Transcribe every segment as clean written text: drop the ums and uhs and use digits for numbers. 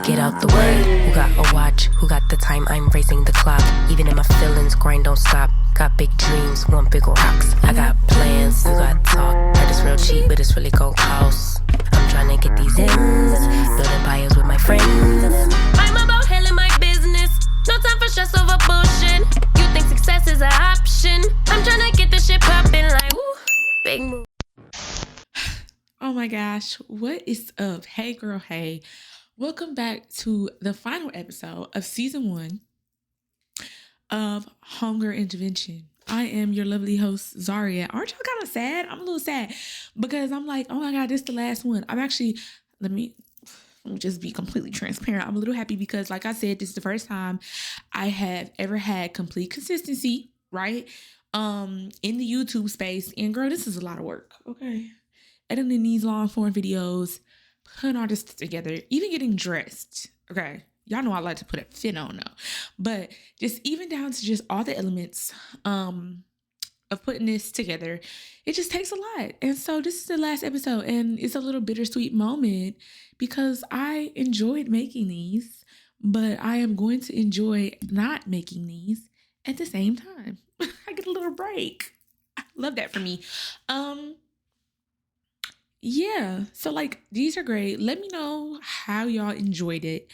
Get out the way. Who got a watch? Who got the time? I'm raising the clock. Even in my feelings, grind don't stop. Got big dreams, want big rocks. I got plans, you got talk. Heard it's real cheap, but it's really gon' cost. I'm trying to get these ends, build empires with my friends. I'm about hell in my business. No time for stress over bullshit. You think success is an option? I'm trying to get this shit poppin' like woo, big move. Oh my gosh, what is up? Hey girl, hey. Welcome back to the final episode of season 1 of Homegirl Intervention. I am your lovely host, Zahria. Aren't y'all kind of sad? I'm a little sad because I'm like, oh my God, this is the last one. I'm actually, let me just be completely transparent. I'm a little happy because like I said, this is the first time I have ever had complete consistency, right? In the YouTube space. And girl, this is a lot of work, okay? Editing these long form videos, putting all this together, even getting dressed, okay? Y'all know I like to put a fit on though. But just even down to just all the elements of putting this together, it just takes a lot. And so this is the last episode and it's a little bittersweet moment because I enjoyed making these, but I am going to enjoy not making these at the same time. I get a little break. I love that for me. Yeah, so like these are great. Let me know how y'all enjoyed it.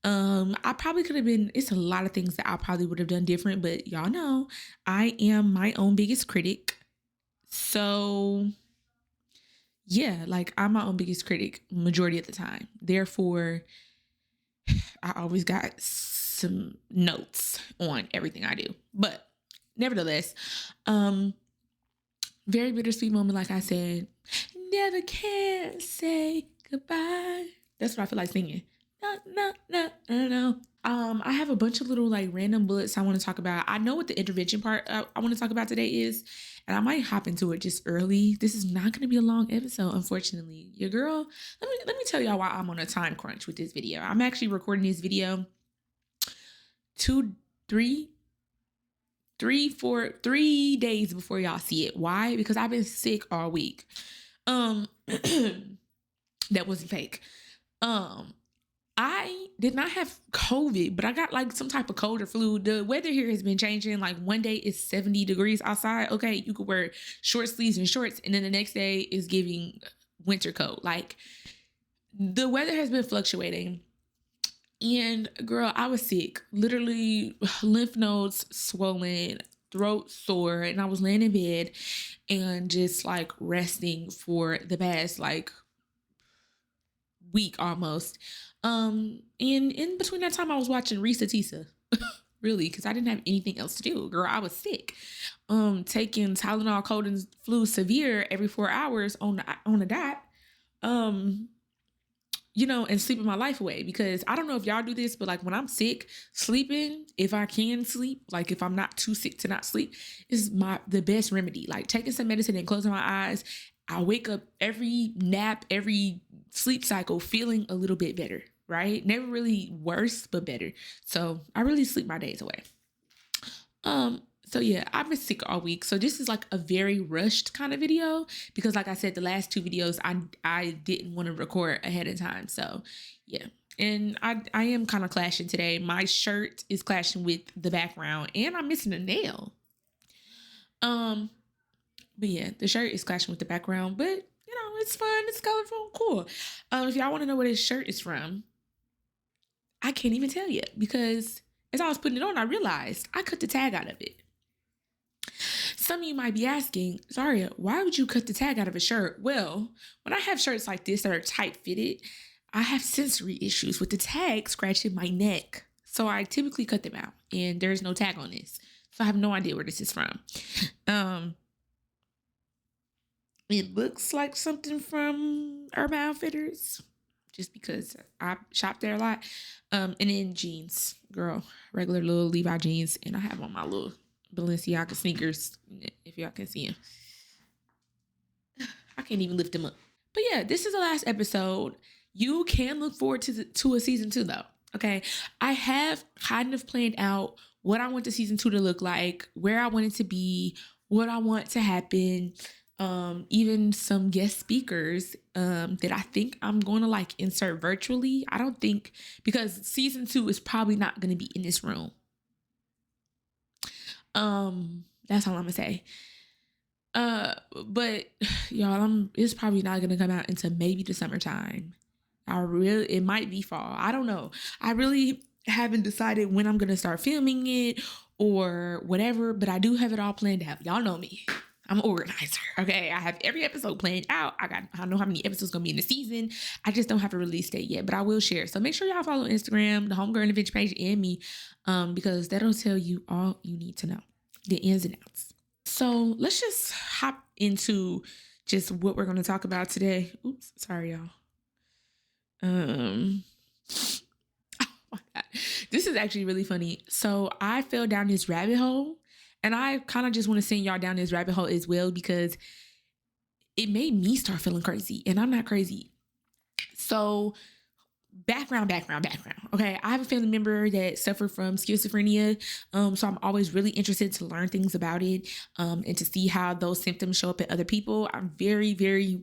I probably could have been, it's a lot of things that I probably would have done different, but y'all know I am my own biggest critic. So yeah, like I'm my own biggest critic majority of the time. Therefore, I always got some notes on everything I do. But nevertheless, very bittersweet moment, like I said. Never can say goodbye. That's what I feel like singing. No. I have a bunch of little like random bullets I want to talk about. I know what the intervention part I want to talk about today is, and I might hop into it just early. This is not going to be a long episode, unfortunately. Your girl, let me tell y'all why I'm on a time crunch with this video. I'm actually recording this video 3 days before y'all see it. Why? Because I've been sick all week. That wasn't fake. I did not have COVID, but I got like some type of cold or flu. The weather here has been changing. Like one day it's 70 degrees outside. Okay, you could wear short sleeves and shorts, and then the next day is giving winter coat. Like the weather has been fluctuating. And girl, I was sick. Literally lymph nodes swollen, throat sore, and I was laying in bed and just like resting for the past like week almost. And in between that time I was watching Risa Tisa. Really, because I didn't have anything else to do. Girl, I was sick. Taking Tylenol, cold and flu severe every 4 hours on the dot. You know, and sleeping my life away, because I don't know if y'all do this, but like when I'm sick, sleeping, if I can sleep, like if I'm not too sick to not sleep, is the best remedy. Like taking some medicine and closing my eyes, I wake up every nap, every sleep cycle feeling a little bit better, right? Never really worse, but better. So I really sleep my days away. So yeah, I've been sick all week. So this is like a very rushed kind of video because like I said, the last 2 videos I didn't want to record ahead of time. So yeah. And I am kind of clashing today. My shirt is clashing with the background and I'm missing a nail. But yeah, the shirt is clashing with the background, but you know, it's fun. It's colorful. Cool. If y'all want to know where this shirt is from, I can't even tell you because as I was putting it on, I realized I cut the tag out of it. Some of you might be asking, Zahria, why would you cut the tag out of a shirt? Well, when I have shirts like this that are tight fitted, I have sensory issues with the tag scratching my neck. So I typically cut them out and there's no tag on this. So I have no idea where this is from. It looks like something from Urban Outfitters just because I shop there a lot. And then jeans, girl, regular little Levi jeans. And I have on my little Balenciaga sneakers, if y'all can see them. I can't even lift them up. But yeah, this is the last episode. You can look forward to a season 2 though. Okay. I have kind of planned out what I want the season 2 to look like, where I want it to be, what I want to happen. even some guest speakers that I think I'm going to like insert virtually. I don't think, because season 2 is probably not going to be in this room. That's all I'm gonna say. But y'all, it's probably not gonna come out until maybe the summertime. It might be fall. I don't know. I really haven't decided when I'm gonna start filming it or whatever, but I do have it all planned out. Y'all know me. I'm an organizer. Okay. I have every episode planned out. I know how many episodes gonna be in the season. I just don't have a release date yet, but I will share. So make sure y'all follow Instagram, the Homegirl Intervention page, and me, because that'll tell you all you need to know, the ins and outs. So let's just hop into just what we're going to talk about today. Oops, sorry, y'all. Oh my God. This is actually really funny. So I fell down this rabbit hole, and I kind of just want to send y'all down this rabbit hole as well, because it made me start feeling crazy, and I'm not crazy. So background. Okay. I have a family member that suffered from schizophrenia. So I'm always really interested to learn things about it, and to see how those symptoms show up in other people. I'm very, very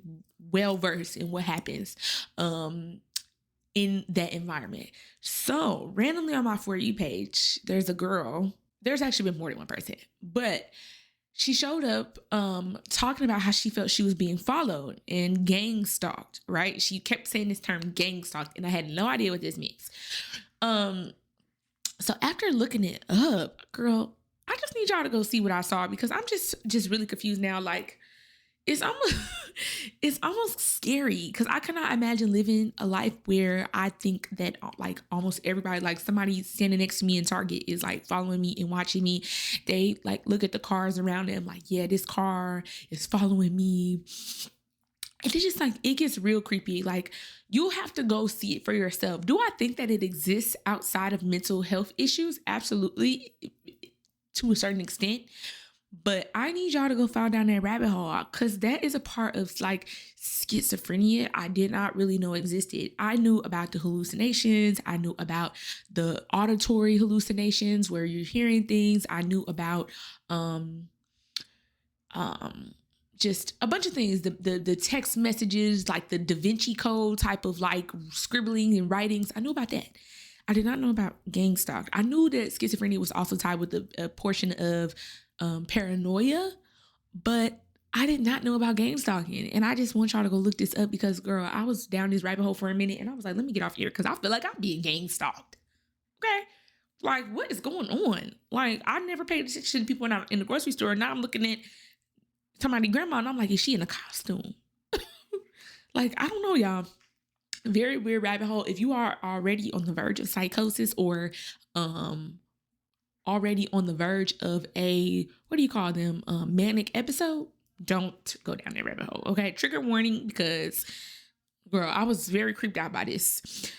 well versed in what happens, in that environment. So randomly on my For You page, there's a girl. There's actually been more than one person, but she showed up talking about how she felt she was being followed and gang stalked, right? She kept saying this term, gang stalked, and I had no idea what this means. So after looking it up, girl, I just need y'all to go see what I saw, because I'm just really confused now. Like, it's almost scary, because I cannot imagine living a life where I think that like almost everybody, like somebody standing next to me in Target is like following me and watching me. They like look at the cars around them like, yeah, this car is following me. And it's just like, it gets real creepy. Like, you have to go see it for yourself. Do I think that it exists outside of mental health issues? Absolutely, to a certain extent. But I need y'all to go fall down that rabbit hole, because that is a part of like schizophrenia I did not really know existed. I knew about the hallucinations. I knew about the auditory hallucinations where you're hearing things. I knew about just a bunch of things. The text messages, like the Da Vinci Code type of like scribbling and writings. I knew about that. I did not know about gang stalk. I knew that schizophrenia was also tied with a portion of paranoia, but I did not know about gang stalking. And I just want y'all to go look this up, because girl, I was down this rabbit hole for a minute, and I was like, let me get off here, because I feel like I'm being gang stalked. Okay. Like, what is going on? Like, I never paid attention to people in the grocery store. Now I'm looking at somebody's grandma, and I'm like, is she in a costume? Like, I don't know, y'all. Very weird rabbit hole. If you are already on the verge of psychosis, or already on the verge of a, what do you call them, manic episode, don't go down that rabbit hole. Okay, trigger warning, because girl, I was very creeped out by this.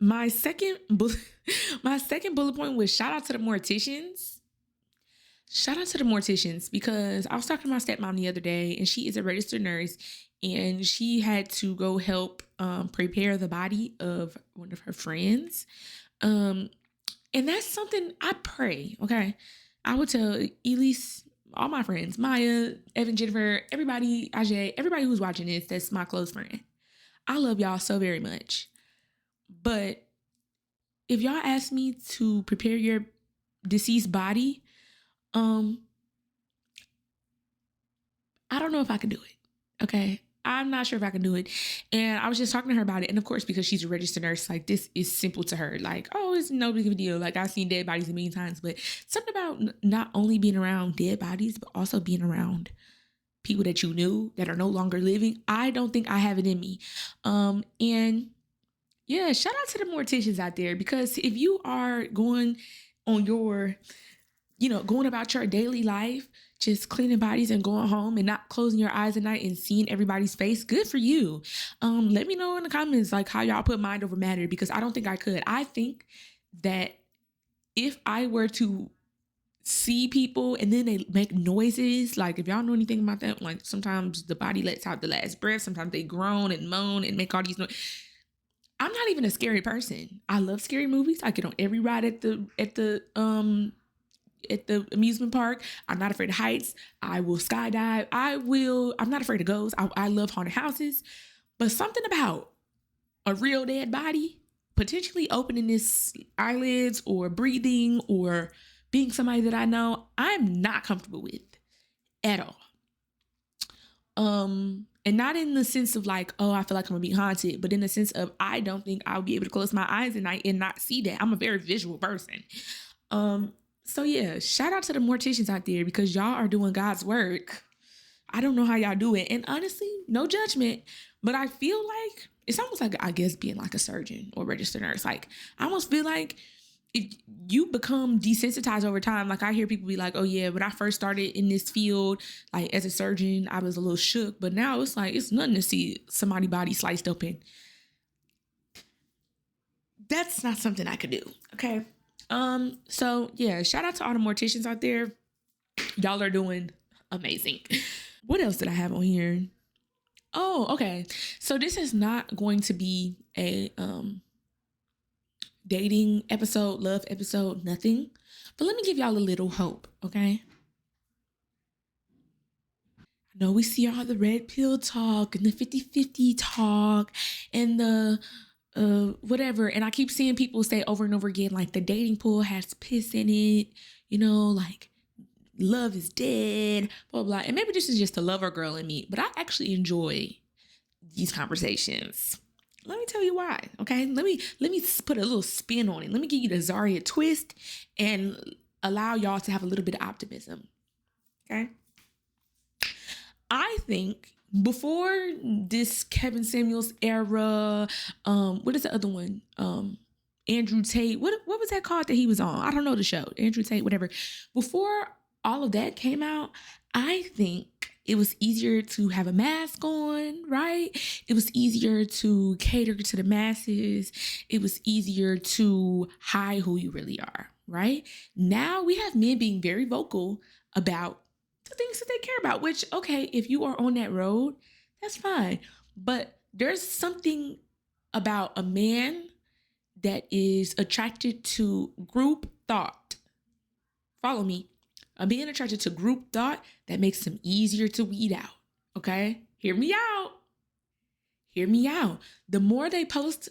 My second bullet point was shout out to the Morticians. Shout out to the Morticians, because I was talking to my stepmom the other day, and she is a registered nurse, and she had to go help prepare the body of one of her friends. And that's something I pray. Okay. I would tell Elise, all my friends, Maya, Evan, Jennifer, everybody, Ajay, everybody who's watching this, that's my close friend. I love y'all so very much. But if y'all ask me to prepare your deceased body, I don't know if I can do it. Okay. I'm not sure if I can do it. And I was just talking to her about it. And of course, because she's a registered nurse, like, this is simple to her. Like, oh, it's no big of a deal. Like, I've seen dead bodies a million times, but something about not only being around dead bodies, but also being around people that you knew that are no longer living. I don't think I have it in me. And yeah, shout out to the Morticians out there, because if you are going on your, going about your daily life, just cleaning bodies and going home and not closing your eyes at night and seeing everybody's face, good for you. Let me know in the comments, like, how y'all put mind over matter, because I don't think I could. I think that if I were to see people and then they make noises, like, if y'all know anything about that, like, sometimes the body lets out the last breath, sometimes they groan and moan and make all these noises. I'm not even a scary person. I love scary movies. I get on every ride at the at the amusement park. I'm not afraid of heights. I will skydive. I'm not afraid of ghosts. I love haunted houses. But something about a real dead body potentially opening its eyelids or breathing or being somebody that I know, I'm not comfortable with at all. And not in the sense of like, oh, I feel like I'm gonna be haunted, but in the sense of I don't think I'll be able to close my eyes and not see that. I'm a very visual person. So yeah, shout out to the morticians out there because y'all are doing God's work. I don't know how y'all do it. And honestly, no judgment, but I feel like it's almost like, I guess, being like a surgeon or registered nurse. Like, I almost feel like if you become desensitized over time, like I hear people be like, oh yeah, when I first started in this field, like as a surgeon, I was a little shook, but now it's like, it's nothing to see somebody's body sliced open. That's not something I could do. Okay. So yeah, shout out to all the morticians out there. Y'all are doing amazing. What else did I have on here? Oh, okay. So this is not going to be a dating episode, love episode, nothing. But let me give y'all a little hope, okay? I know we see all the red pill talk and the 50-50 talk and the whatever. And I keep seeing people say over and over again, like the dating pool has piss in it, like love is dead, blah, blah. And maybe this is just a lover girl in me, but I actually enjoy these conversations. Let me tell you why, okay? Let me put a little spin on it. Let me give you the Zahria twist and allow y'all to have a little bit of optimism, okay? I think before this Kevin Samuels era, what is the other one? Andrew Tate. What was that called that he was on? I don't know the show. Andrew Tate, whatever. Before all of that came out, I think it was easier to have a mask on, right? It was easier to cater to the masses. It was easier to hide who you really are, right? Now we have men being very vocal about the things that they care about, which, okay, if you are on that road, that's fine. But there's something about a man that is attracted to group thought. Follow me. A man attracted to group thought that makes him easier to weed out. Okay? Hear me out. Hear me out. The more they post,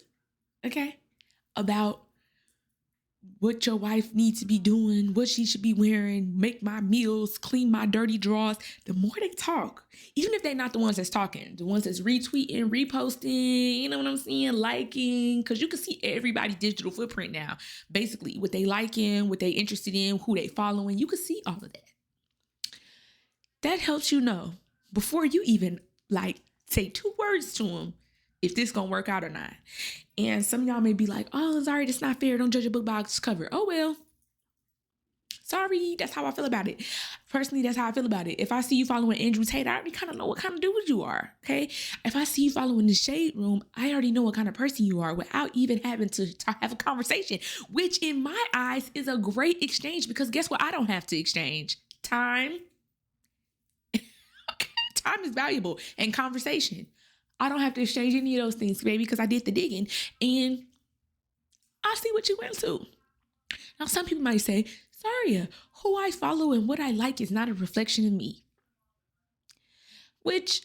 okay, about what your wife needs to be doing, what she should be wearing, make my meals, clean my dirty drawers, the more they talk, even if they're not the ones that's talking, the ones that's retweeting, reposting, you know what I'm saying, liking, because you can see everybody's digital footprint now, basically, what they liking, what they interested in, who they following, you can see all of that. That helps you know, before you even, say 2 words to them, if this gonna work out or not. And some of y'all may be like, oh, sorry, that's not fair. Don't judge a book by its cover. Oh, well. Sorry, that's how I feel about it. Personally, that's how I feel about it. If I see you following Andrew Tate, I already kind of know what kind of dude you are, okay? If I see you following the Shade Room, I already know what kind of person you are without even having to have a conversation, which in my eyes is a great exchange because guess what? I don't have to exchange time. Okay, time is valuable and conversation. I don't have to exchange any of those things, baby, because I did the digging and I see what you went to. Now, some people might say, Zahria, who I follow and what I like is not a reflection of me. Which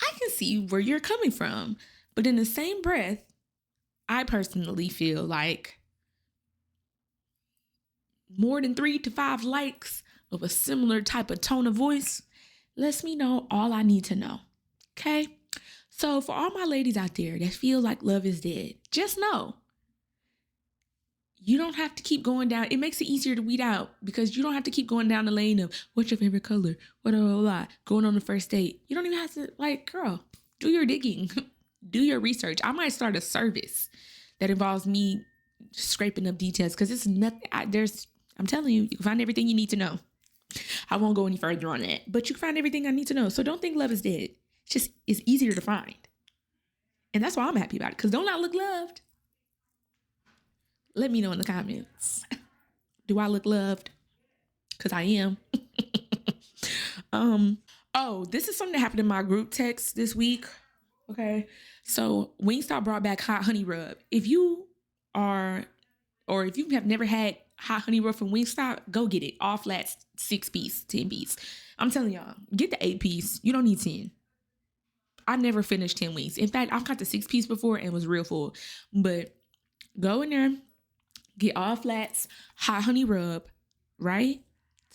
I can see where you're coming from. But in the same breath, I personally feel like more than 3 to 5 likes of a similar type of tone of voice lets me know all I need to know. Okay? So for all my ladies out there that feel like love is dead, just know you don't have to keep going down. It makes it easier to weed out because you don't have to keep going down the lane of what's your favorite color, going on the first date. You don't even have to, girl, do your digging, do your research. I might start a service that involves me scraping up details because it's nothing. I'm telling you, you can find everything you need to know. I won't go any further on that, but you can find everything I need to know. So don't think love is dead. It's easier to find. And that's why I'm happy about it. Because don't I look loved? Let me know in the comments. Do I look loved? Because I am. This is something that happened in my group text this week. Okay. So Wingstop brought back hot honey rub. If you have never had hot honey roll from Wingstop, go get it. All flats, 6-piece, 10-piece. I'm telling y'all, get the 8-piece. You don't need 10. I never finished 10 wings. In fact, I've got the 6-piece before and was real full. But go in there, get all flats, hot honey rub, right?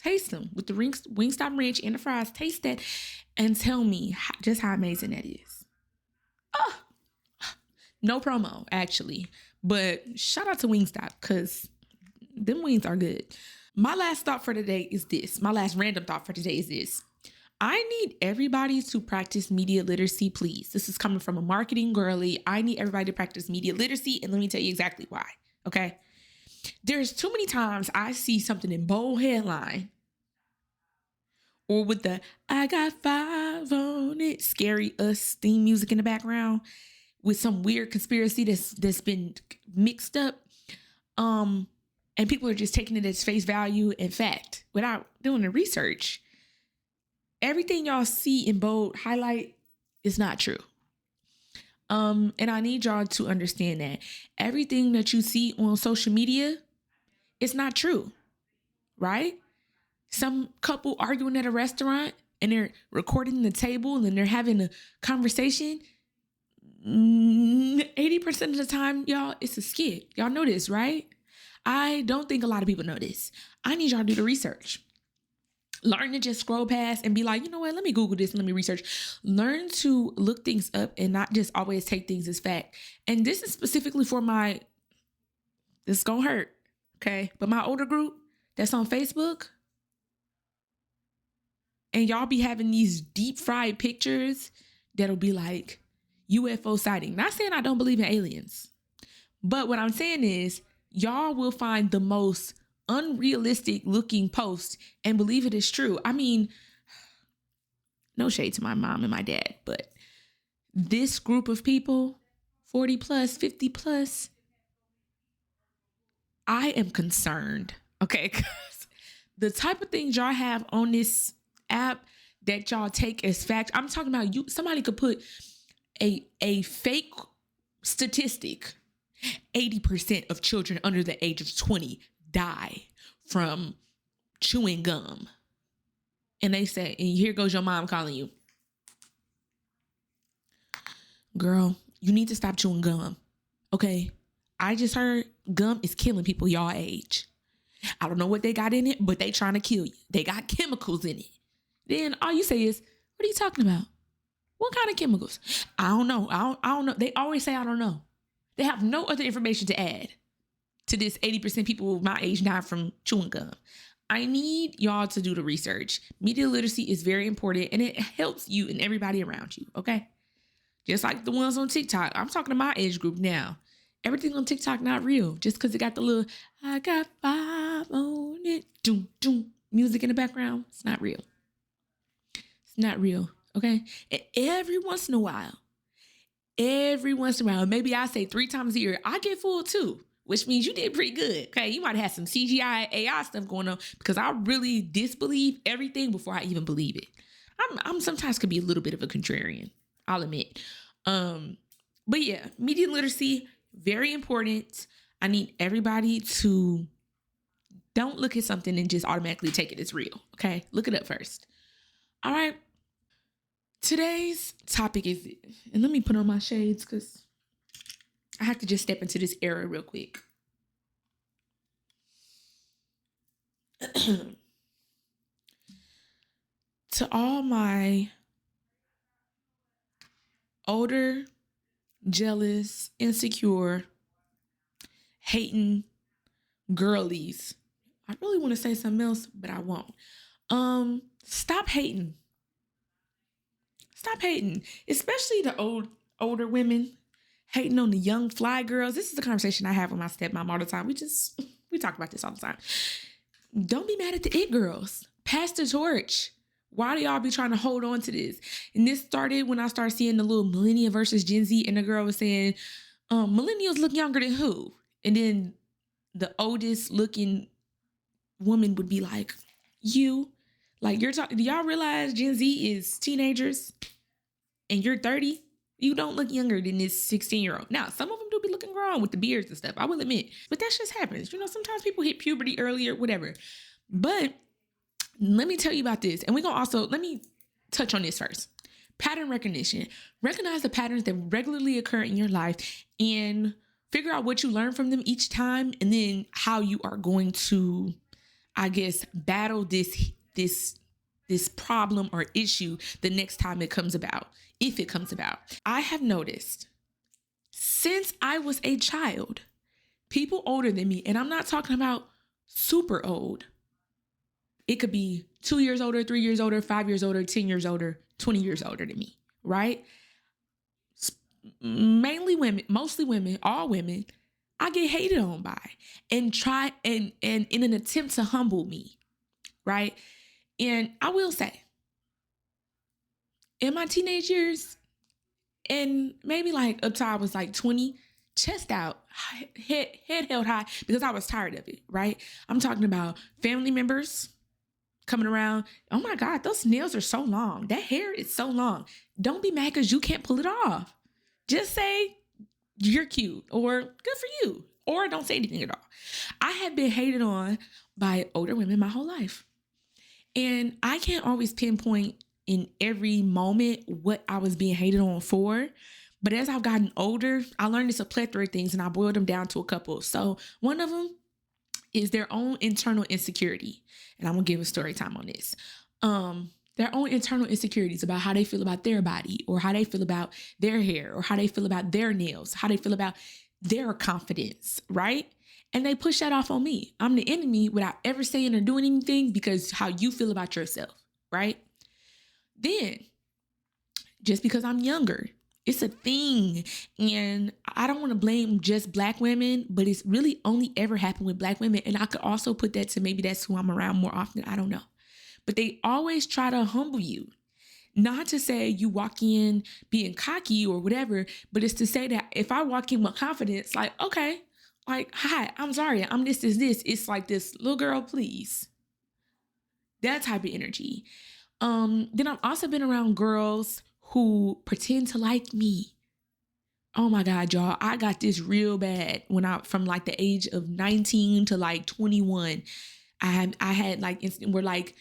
Taste them with the Wingstop ranch and the fries. Taste that and tell me just how amazing that is. Oh, no promo, actually. But shout out to Wingstop because them wings are good. My last thought for today is this. My last random thought for today is this. I need everybody to practice media literacy, please. This is coming from a marketing girly. I need everybody to practice media literacy, and let me tell you exactly why, okay? There's too many times I see something in bold headline or with the I got 5 on it, scary us theme music in the background with some weird conspiracy that's been mixed up. And people are just taking it as face value and fact without doing the research. Everything y'all see in bold highlight is not true. And I need y'all to understand that everything that you see on social media is not true, right? Some couple arguing at a restaurant and they're recording the table and they're having a conversation. 80% of the time, y'all, it's a skit. Y'all know this, right? I don't think a lot of people know this. I need y'all to do the research. Learn to just scroll past and be like, you know what, let me Google this and let me research. Learn to look things up and not just always take things as fact. And this is specifically for this is gonna hurt, okay? But my older group that's on Facebook, and y'all be having these deep fried pictures that'll be like UFO sighting. Not saying I don't believe in aliens, but what I'm saying is y'all will find the most unrealistic looking post and believe it is true. I mean, no shade to my mom and my dad, but this group of people, 40 plus, 50 plus, I am concerned, okay? Because the type of things y'all have on this app that y'all take as fact, I'm talking about somebody could put a fake statistic. 80% of children under the age of 20 die from chewing gum. And they say, and here goes your mom calling you. Girl, you need to stop chewing gum. Okay? I just heard gum is killing people y'all age. I don't know what they got in it, but they trying to kill you. They got chemicals in it. Then all you say is, what are you talking about? What kind of chemicals? I don't know. I don't know. They always say, I don't know. They have no other information to add to this 80% people my age die from chewing gum. I need y'all to do the research. Media literacy is very important and it helps you and everybody around you, okay? Just like the ones on TikTok. I'm talking to my age group now. Everything on TikTok not real. Just because it got the little, I got 5 on it, doom, doom, music in the background. It's not real. It's not real, okay? And every once in a while, maybe I say 3 times a year, I get fooled too, which means you did pretty good. Okay. You might have had some CGI AI stuff going on because I really disbelieve everything before I even believe it. I'm sometimes could be a little bit of a contrarian, I'll admit. But yeah, media literacy, very important. I need everybody to don't look at something and just automatically take it as real. Okay. Look it up first. All right. Today's topic is, and let me put on my shades because I have to just step into this era real quick. To all my older, jealous, insecure, hating girlies, I really want to say something else, but I won't. Stop hating. Stop hating, especially the older women hating on the young fly girls. This is a conversation I have with my stepmom all the time. We talk about this all the time. Don't be mad at the it girls. Pass the torch. Why do y'all be trying to hold on to this? And this started when I started seeing the little millennial versus Gen Z, and the girl was saying, millennials look younger than who? And then the oldest looking woman would be like, you. Like, you're talking, do y'all realize Gen Z is teenagers and you're 30? You don't look younger than this 16-year-old. Now, some of them do be looking grown with the beards and stuff, I will admit. But that just happens. You know, sometimes people hit puberty earlier, whatever. But let me tell you about this. And let me touch on this first. Pattern recognition. Recognize the patterns that regularly occur in your life and figure out what you learn from them each time, and then how you are going to, I guess, battle this problem or issue the next time it comes about, if it comes about. I have noticed since I was a child, people older than me, and I'm not talking about super old. It could be 2 years older, 3 years older, 5 years older, 10 years older, 20 years older than me, right? Mainly women, mostly women, all women, I get hated on by and in an attempt to humble me, right? And I will say, in my teenage years, and maybe like up till I was like 20, chest out, head held high, because I was tired of it, right? I'm talking about family members coming around. Oh my God, those nails are so long. That hair is so long. Don't be mad because you can't pull it off. Just say you're cute or good for you, or don't say anything at all. I have been hated on by older women my whole life. And I can't always pinpoint in every moment what I was being hated on for. But as I've gotten older, I learned it's a plethora of things, and I boiled them down to a couple. So one of them is their own internal insecurity. And I'm going to give a story time on this. Their own internal insecurities about how they feel about their body, or how they feel about their hair, or how they feel about their nails, how they feel about their confidence, right? And they push that off on me. I'm the enemy without ever saying or doing anything, because how you feel about yourself, right? Then, just because I'm younger, it's a thing. And I don't want to blame just Black women, but it's really only ever happened with Black women. And I could also put that to maybe that's who I'm around more often. I don't know. But they always try to humble you. Not to say you walk in being cocky or whatever, but it's to say that if I walk in with confidence, like, okay, like, hi, I'm Zahria, I'm this. It's like this, little girl, please. That type of energy. Then I've also been around girls who pretend to like me. Oh my God, y'all, I got this real bad from like the age of 19 to like 21. I had like instant where like,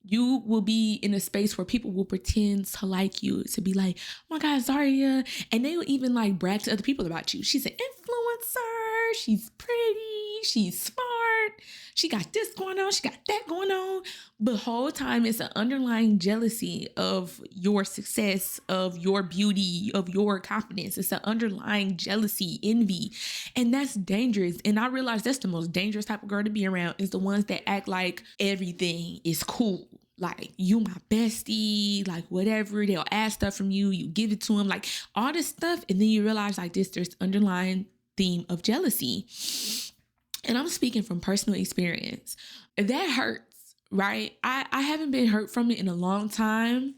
you will be in a space where people will pretend to like you, to be like, oh my God, Zahria. And they will even like brag to other people about you. She's an influencer. She's pretty. She's smart. She got this going on. She got that going on. But the whole time it's an underlying jealousy of your success, of your beauty, of your confidence. It's an underlying jealousy, envy. And that's dangerous. And I realize that's the most dangerous type of girl to be around, is the ones that act like everything is cool. Like, you my bestie, like whatever. They'll ask stuff from you. You give it to them, like all this stuff. And then you realize like there's underlying theme of jealousy. And I'm speaking from personal experience. That hurts, right? I haven't been hurt from it in a long time.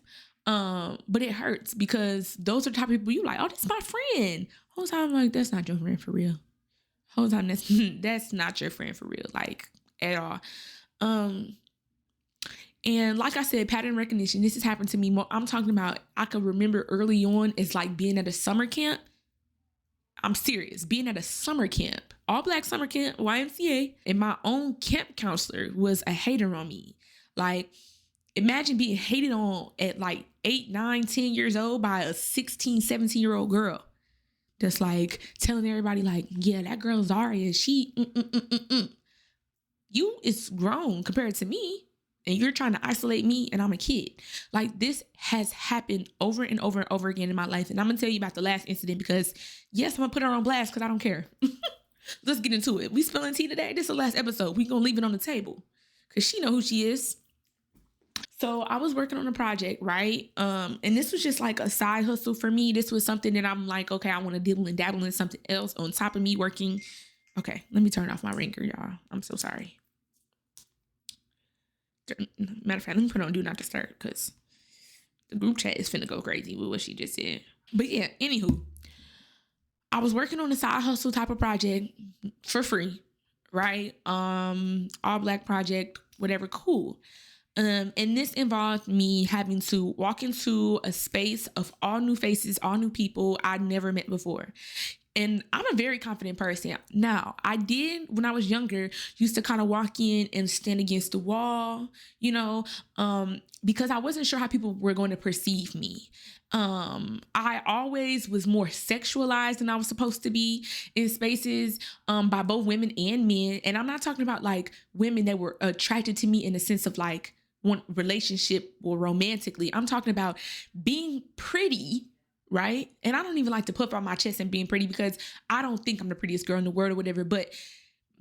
But it hurts because those are the type of people you like, oh, that's my friend. Whole time I'm like, that's not your friend for real. Whole time that's not your friend for real, like at all. And like I said, pattern recognition, this has happened to me more. I'm talking about, I can remember early on, it's like being at a summer camp. I'm serious. Being at a summer camp, all Black summer camp, YMCA, and my own camp counselor was a hater on me. Like, imagine being hated on at like 8, 9, 10 years old by a 16, 17-year-old girl. That's like telling everybody like, yeah, that girl Zahria, she, You is grown compared to me. And you're trying to isolate me, and I'm a kid. Like, this has happened over and over and over again in my life. And I'm going to tell you about the last incident because, yes, I'm going to put her on blast because I don't care. Let's get into it. We spilling tea today. This is the last episode. We're going to leave it on the table because she know who she is. So I was working on a project, right? And this was just like a side hustle for me. This was something that I'm like, okay, I want to dibble and dabble in something else on top of me working. Okay, let me turn off my ringer, y'all. I'm so sorry. Matter of fact, let me put on Do Not Disturb because the group chat is finna go crazy with what she just said. But yeah, anywho, I was working on a side hustle type of project for free, right? All Black project, whatever, cool. And this involved me having to walk into a space of all new faces, all new people I'd never met before. And I'm a very confident person. Now, I did, when I was younger, used to kind of walk in and stand against the wall, because I wasn't sure how people were going to perceive me. I always was more sexualized than I was supposed to be in spaces by both women and men. And I'm not talking about like women that were attracted to me in the sense of like one relationship or romantically. I'm talking about being pretty, right? And I don't even like to puff out my chest and being pretty because I don't think I'm the prettiest girl in the world or whatever, but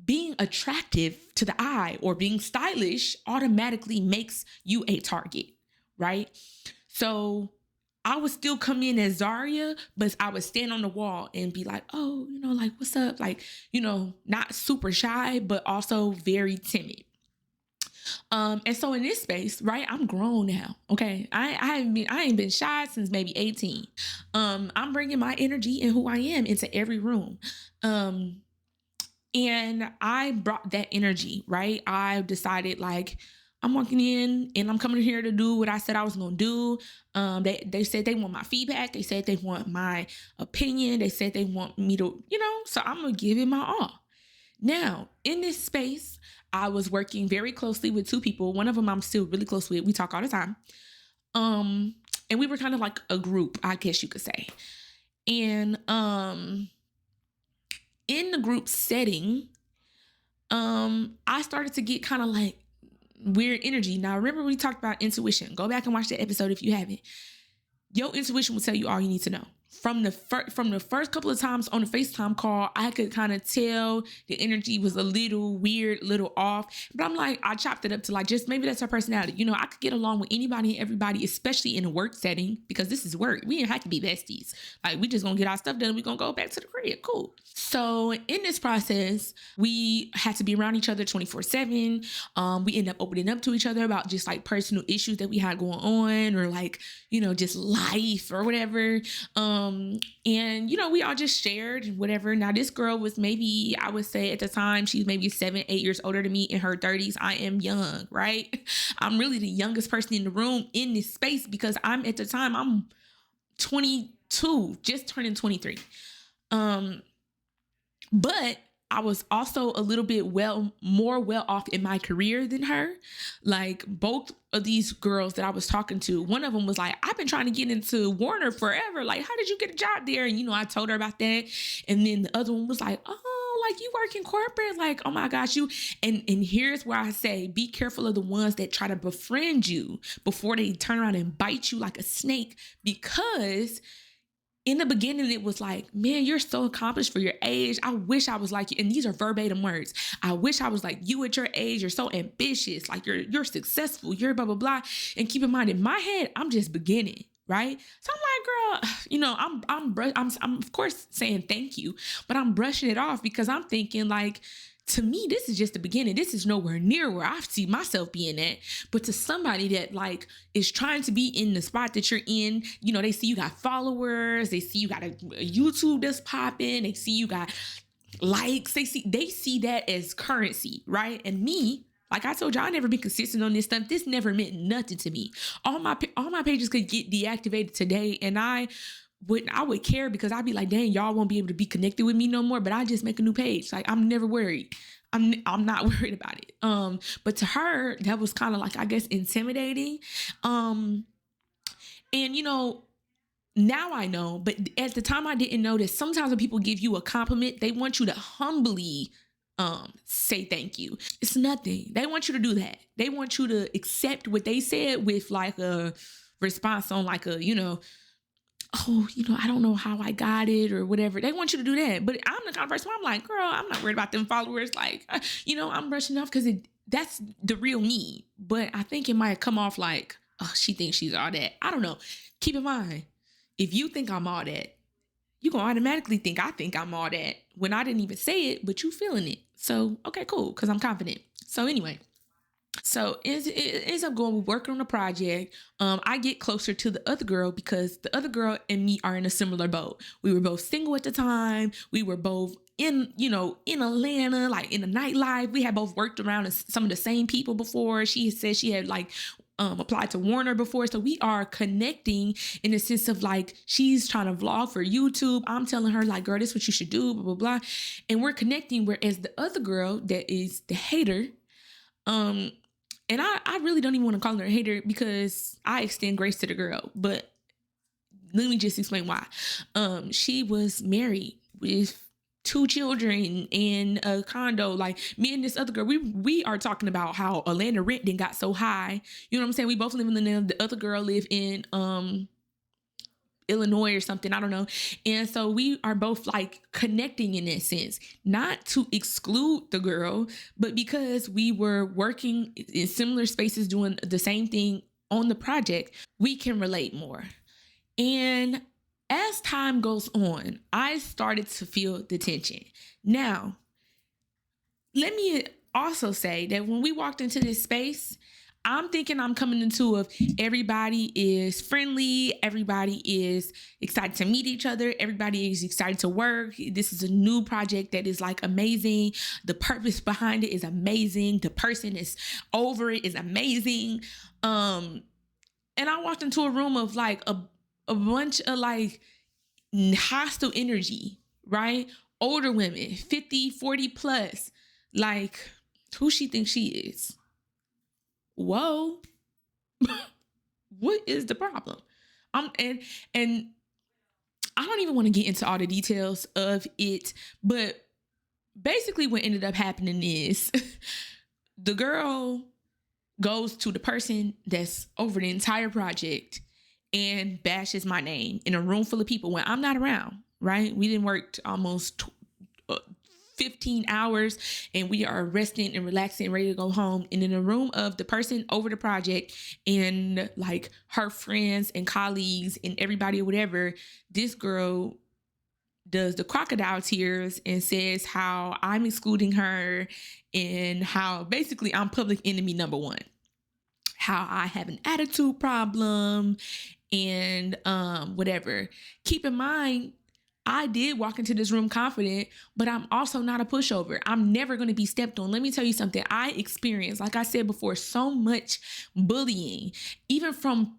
being attractive to the eye or being stylish automatically makes you a target, right? So I would still come in as Zahria, but I would stand on the wall and be like, oh, like, what's up? Like, not super shy, but also very timid. And so in this space, right, I'm grown now. Okay. I ain't been shy since maybe 18. I'm bringing my energy and who I am into every room. And I brought that energy, right? I decided like, I'm walking in and I'm coming here to do what I said I was going to do. They said they want my feedback. They said they want my opinion. They said they want me to, so I'm going to give it my all. Now, in this space, I was working very closely with two people. One of them I'm still really close with. We talk all the time. And we were kind of like a group, I guess you could say. And in the group setting, I started to get kind of like weird energy. Now, remember we talked about intuition. Go back and watch that episode if you haven't. Your intuition will tell you all you need to know. From the first couple of times on the FaceTime call, I could kind of tell the energy was a little weird, little off. But I'm like, I chopped it up to like, just maybe that's her personality. I could get along with anybody and everybody, especially in a work setting, because this is work. We didn't have to be besties. Like, we just gonna get our stuff done. We gonna go back to the crib. Cool. So in this process, we had to be around each other 24/7. We ended up opening up to each other about just like personal issues that we had going on, or like, just life or whatever. And we all just shared whatever. Now this girl was maybe, I would say at the time, she's maybe 7-8 years older than me, in her 30s. I am young, right? I'm really the youngest person in the room in this space because I'm 22, just turning 23. But I was also a little bit more well off in my career than her. Like, both of these girls that I was talking to, one of them was like, I've been trying to get into Warner forever. Like, how did you get a job there? And, I told her about that. And then the other one was like, oh, like, you work in corporate? Like, oh my gosh, and here's where I say, be careful of the ones that try to befriend you before they turn around and bite you like a snake, because in the beginning, it was like, man, you're so accomplished for your age. I wish I was like you. And these are verbatim words. I wish I was like you at your age. You're so ambitious. Like, you're successful. You're blah, blah, blah. And keep in mind, in my head, I'm just beginning, right? So I'm like, girl, I'm of course saying thank you, but I'm brushing it off because I'm thinking like, to me, this is just the beginning. This is nowhere near where I see myself being at. But to somebody that like is trying to be in the spot that you're in, they see you got followers, they see you got a YouTube that's popping, they see you got likes, they see that as currency, right? And me, like I told you, I never been consistent on this stuff. This never meant nothing to me. All my pages could get deactivated today, and I would care because I'd be like, dang, y'all won't be able to be connected with me no more, but I just make a new page. Like, I'm never worried. I'm not worried about it. But to her, that was kind of like, I guess, intimidating. And now I know, but at the time I didn't know that sometimes when people give you a compliment, they want you to humbly say thank you. It's nothing. They want you to do that. They want you to accept what they said with like a response on like a, oh, I don't know how I got it or whatever. They want you to do that. But I'm the kind of person where I'm like, girl, I'm not worried about them followers. Like, I'm brushing off because that's the real me. But I think it might come off like, oh, she thinks she's all that. I don't know. Keep in mind, if you think I'm all that, you're going to automatically think I think I'm all that when I didn't even say it, but you feeling it. So, okay, cool, because I'm confident. So anyway, So it ends up going, we working on a project. I get closer to the other girl because the other girl and me are in a similar boat. We were both single at the time. We were both in Atlanta, like in the nightlife. We had both worked around some of the same people before. She had said she had like applied to Warner before. So we are connecting in the sense of like, she's trying to vlog for YouTube. I'm telling her like, girl, this is what you should do, blah, blah, blah. And we're connecting. Whereas the other girl that is the hater, and I really don't even want to call her a hater because I extend grace to the girl, but let me just explain why. She was married with 2 children in a condo. Like me and this other girl, we are talking about how Atlanta rent then got so high. You know what I'm saying? We both live in the other girl live in Illinois or something, I don't know. And so we are both like connecting in that sense, not to exclude the girl, but because we were working in similar spaces doing the same thing on the project, we can relate more. And as time goes on, I started to feel the tension. Now, let me also say that when we walked into this space, I'm thinking I'm coming into of everybody is friendly, everybody is excited to meet each other, everybody is excited to work. This is a new project that is like amazing. The purpose behind it is amazing. The person is over it is amazing. And I walked into a room of like a bunch of like hostile energy, right? Older women, 50, 40 plus, like who she thinks she is. Whoa, what is the problem? And I don't even want to get into all the details of it, but basically what ended up happening is the girl goes to the person that's over the entire project and bashes my name in a room full of people when I'm not around, right? We didn't work almost 15 hours and we are resting and relaxing, ready to go home. And in a room of the person over the project and like her friends and colleagues and everybody or whatever, this girl does the crocodile tears and says how I'm excluding her and how basically I'm public enemy number 1, how I have an attitude problem and whatever. Keep in mind, I did walk into this room confident, but I'm also not a pushover. I'm never going to be stepped on. Let me tell you something. I experienced, like I said before, so much bullying, even from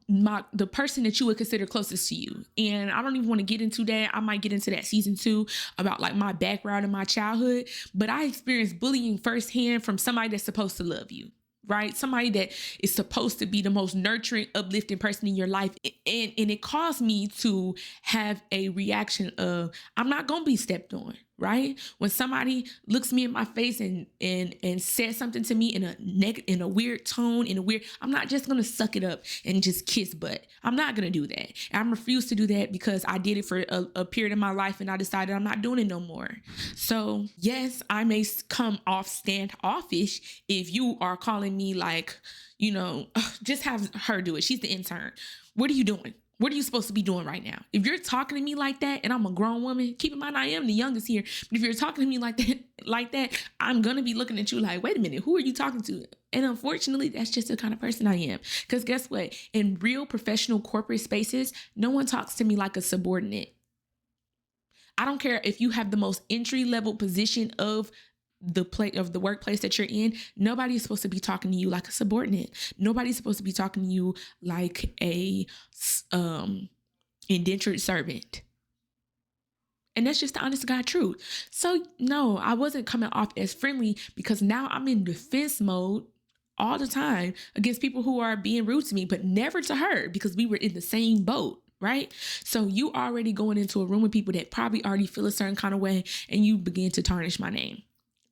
the person that you would consider closest to you. And I don't even want to get into that. I might get into that season 2 about like my background and my childhood, but I experienced bullying firsthand from somebody that's supposed to love you. Right? Somebody that is supposed to be the most nurturing, uplifting person in your life. And it caused me to have a reaction of, I'm not going to be stepped on, right? When somebody looks me in my face and says something to me in a weird tone, I'm not just going to suck it up and just kiss butt. I'm not going to do that. And I refuse to do that because I did it for a period of my life and I decided I'm not doing it no more. So yes, I may come off standoffish if you are calling me like, just have her do it. She's the intern. What are you doing? What are you supposed to be doing right now? If you're talking to me like that and I'm a grown woman, keep in mind I am the youngest here, but if you're talking to me like that, I'm going to be looking at you like, wait a minute, who are you talking to? And unfortunately, that's just the kind of person I am. Because guess what? In real professional corporate spaces, no one talks to me like a subordinate. I don't care if you have the most entry level position of the workplace that you're in. Nobody's supposed to be talking to you like a subordinate. Nobody's supposed to be talking to you like a indentured servant. And that's just the honest to God truth. So no, I wasn't coming off as friendly because now I'm in defense mode all the time against people who are being rude to me, but never to her because we were in the same boat. Right? So you already going into a room with people that probably already feel a certain kind of way and you begin to tarnish my name.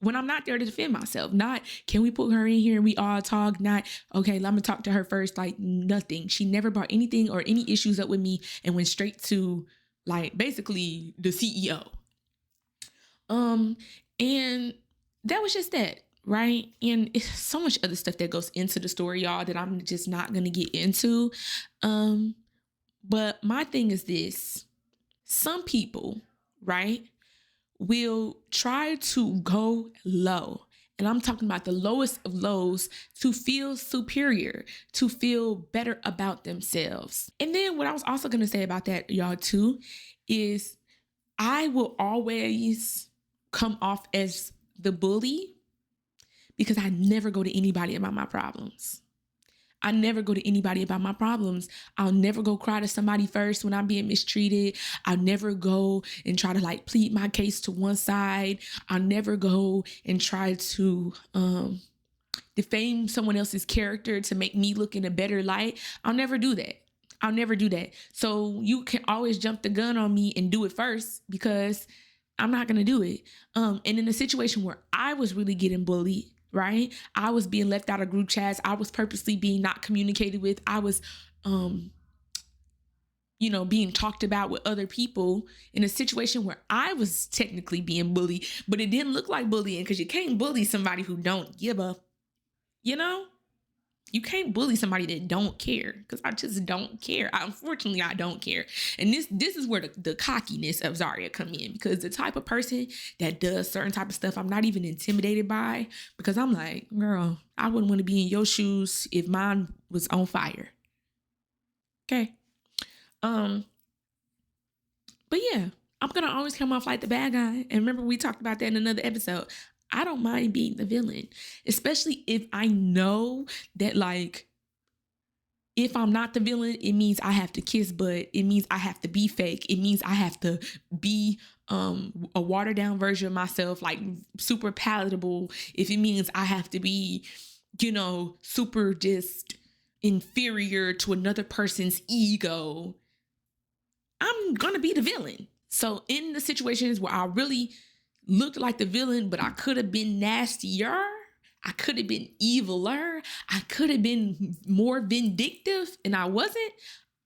When I'm not there to defend myself, not, can we put her in here and we all talk? Not, okay, let me talk to her first. Like nothing. She never brought anything or any issues up with me and went straight to like basically the CEO. And that was just that. Right. And it's so much other stuff that goes into the story, y'all, that I'm just not going to get into. But my thing is this, some people, right, will try to go low and I'm talking about the lowest of lows, to feel superior, to feel better about themselves. And then what I was also going to say about that, y'all, too, is I will always come off as the bully because I never go to anybody about my problems. I never go to anybody about my problems. I'll never go cry to somebody first when I'm being mistreated. I'll never go and try to like plead my case to one side. I'll never go and try to defame someone else's character to make me look in a better light. I'll never do that. I'll never do that. So you can always jump the gun on me and do it first because I'm not going to do it. And in a situation where I was really getting bullied, right? I was being left out of group chats. I was purposely being not communicated with. I was, being talked about with other people in a situation where I was technically being bullied, but it didn't look like bullying because you can't bully somebody who don't give a, you can't bully somebody that don't care because I just don't care. Unfortunately, I don't care. And this is where the cockiness of Zahria come in, because the type of person that does certain type of stuff, I'm not even intimidated by, because I'm like, girl, I wouldn't want to be in your shoes if mine was on fire. Okay. But yeah, I'm going to always come off like the bad guy. And remember, we talked about that in another episode. I don't mind being the villain, especially if I know that, like, if I'm not the villain, it means I have to kiss butt. It means I have to be fake. It means I have to be a watered down version of myself, like super palatable. If it means I have to be, super just inferior to another person's ego, I'm going to be the villain. So in the situations where I really looked like the villain, but I could have been nastier, I could have been eviler, I could have been more vindictive, and I wasn't,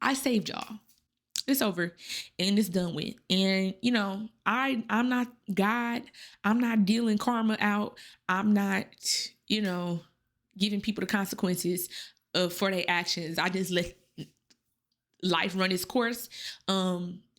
I saved y'all. It's over and it's done with. And I'm not God. I'm not dealing karma out. I'm not, giving people the consequences for their actions. I just let life run its course.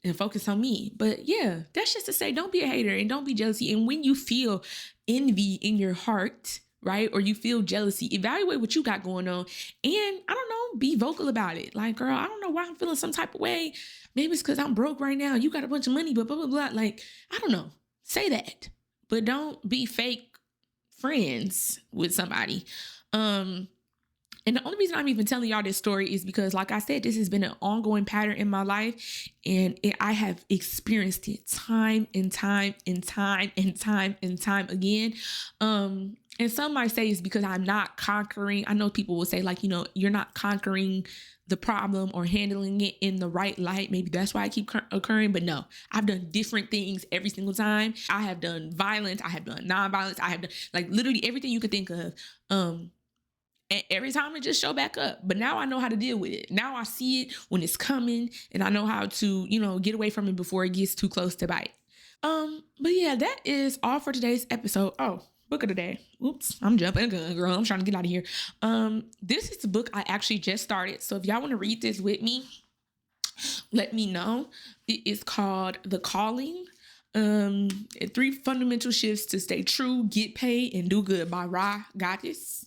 And focus on me. But yeah, that's just to say, don't be a hater and don't be jealousy. And when you feel envy in your heart, right, or you feel jealousy, evaluate what you got going on. And I don't know, be vocal about it. Like, girl, I don't know why I'm feeling some type of way. Maybe it's because I'm broke right now. You got a bunch of money, but blah, blah, blah. Like, I don't know. Say that. But don't be fake friends with somebody. And the only reason I'm even telling y'all this story is because, like I said, this has been an ongoing pattern in my life, and I have experienced it time and time and time and time and time again. And some might say it's because I'm not conquering. I know people will say, like, you're not conquering the problem or handling it in the right light. Maybe that's why I keep occurring. But no, I've done different things every single time. I have done violence. I have done nonviolence. I have done, like, literally everything you could think of. And every time it just show back up. But now I know how to deal with it. Now I see it when it's coming, and I know how to, get away from it before it gets too close to bite. But yeah, that is all for today's episode. Oh, book of the day. Oops, I'm jumping the gun, girl. I'm trying to get out of here. This is the book I actually just started. So if y'all want to read this with me, let me know. It is called The Calling. 3 Fundamental Shifts to Stay True, Get Paid, and Do Good by Ra Goddess.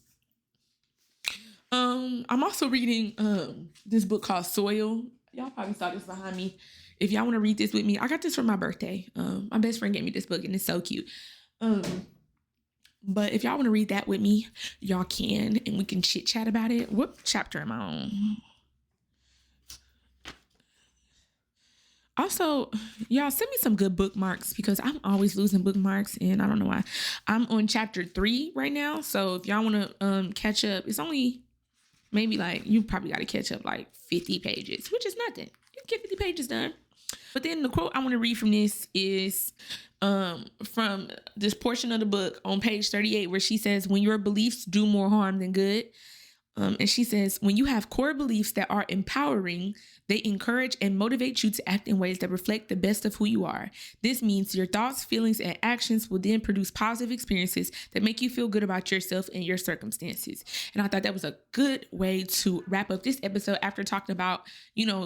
I'm also reading this book called Soil. Y'all probably saw this behind me. If y'all want to read this with me, I got this for my birthday. My best friend gave me this book and it's so cute. But if y'all want to read that with me, y'all can, and we can chit chat about it. What chapter am I on? Also, y'all send me some good bookmarks because I'm always losing bookmarks and I don't know why. I'm on chapter 3 right now. So if y'all want to catch up, it's only maybe you probably got to catch up 50 pages, which is nothing. You can get 50 pages done. But then the quote I want to read from this is from this portion of the book on page 38, where she says, when your beliefs do more harm than good. And she says, when you have core beliefs that are empowering, they encourage and motivate you to act in ways that reflect the best of who you are. This means your thoughts, feelings, and actions will then produce positive experiences that make you feel good about yourself and your circumstances. And I thought that was a good way to wrap up this episode after talking about,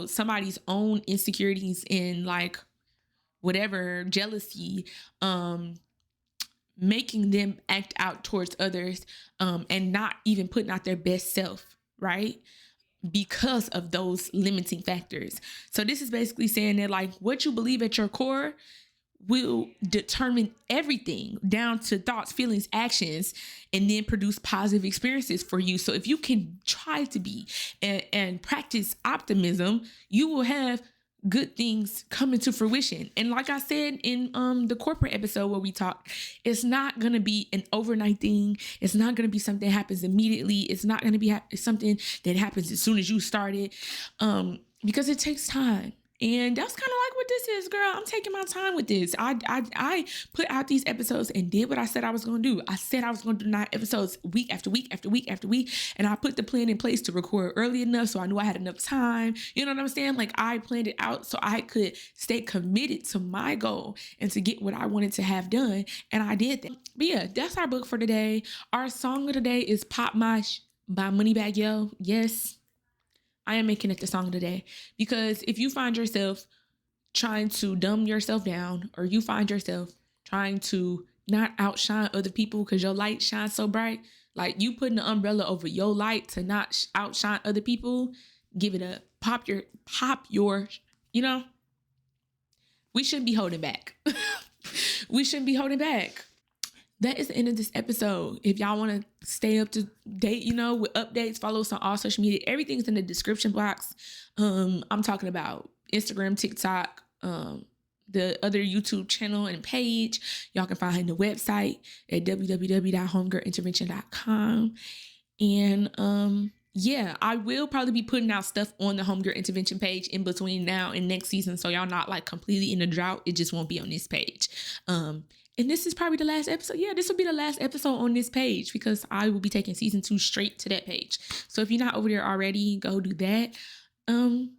somebody's own insecurities and whatever, jealousy, making them act out towards others, and not even putting out their best self, right? Because of those limiting factors. So this is basically saying that like what you believe at your core will determine everything down to thoughts, feelings, actions, and then produce positive experiences for you. So if you can try to be and practice optimism, you will have good things coming to fruition. And like I said in the corporate episode where we talked, it's not going to be an overnight thing. It's not going to be something that happens immediately. It's not going to be something that happens as soon as you start it, because it takes time. And that's kind of like what this is, girl. I'm taking my time with this. I put out these episodes and did what I said I was going to do. I said I was going to do 9 episodes week after week after week after week. And I put the plan in place to record early enough so I knew I had enough time. You know what I'm saying? Like I planned it out so I could stay committed to my goal and to get what I wanted to have done. And I did that. But yeah, that's our book for today. Our song of the day is Pop Mosh by MONEYBAGGYO. Yes, I am making it the song of the day, because if you find yourself trying to dumb yourself down, or you find yourself trying to not outshine other people because your light shines so bright, like you putting the umbrella over your light to not outshine other people, give it up. Pop your, you know, we shouldn't be holding back. We shouldn't be holding back. That is the end of this episode. If y'all want to stay up to date, you know, with updates, follow us on all social media. Everything's in the description box. I'm talking about Instagram, TikTok, the other YouTube channel and page. Y'all can find the website at www.homegirlintervention.com. And yeah, I will probably be putting out stuff on the Homegirl Intervention page in between now and next season. So y'all not like completely in a drought. It just won't be on this page. And this is probably the last episode. Yeah, this will be the last episode on this page, because I will be taking season 2 straight to that page. So if you're not over there already, go do that. And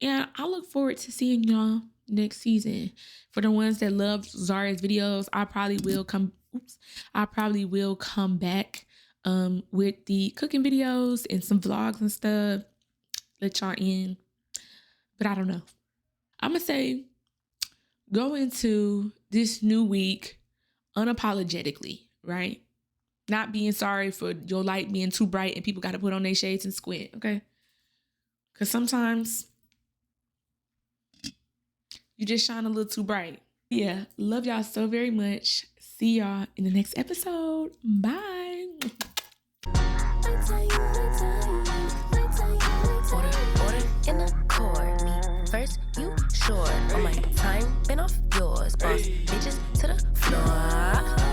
I look forward to seeing y'all next season. For the ones that love Zahria's videos, I probably will come back with the cooking videos and some vlogs and stuff. Let y'all in. But I don't know. I'm going to say, go into this new week unapologetically, right? Not being sorry for your light being too bright and people got to put on their shades and squint, okay? Because sometimes you just shine a little too bright. Yeah, love y'all so very much. See y'all in the next episode. Bye. Order in the court. Me first, you sure? On my time, been off yours. Boss bitches to the floor.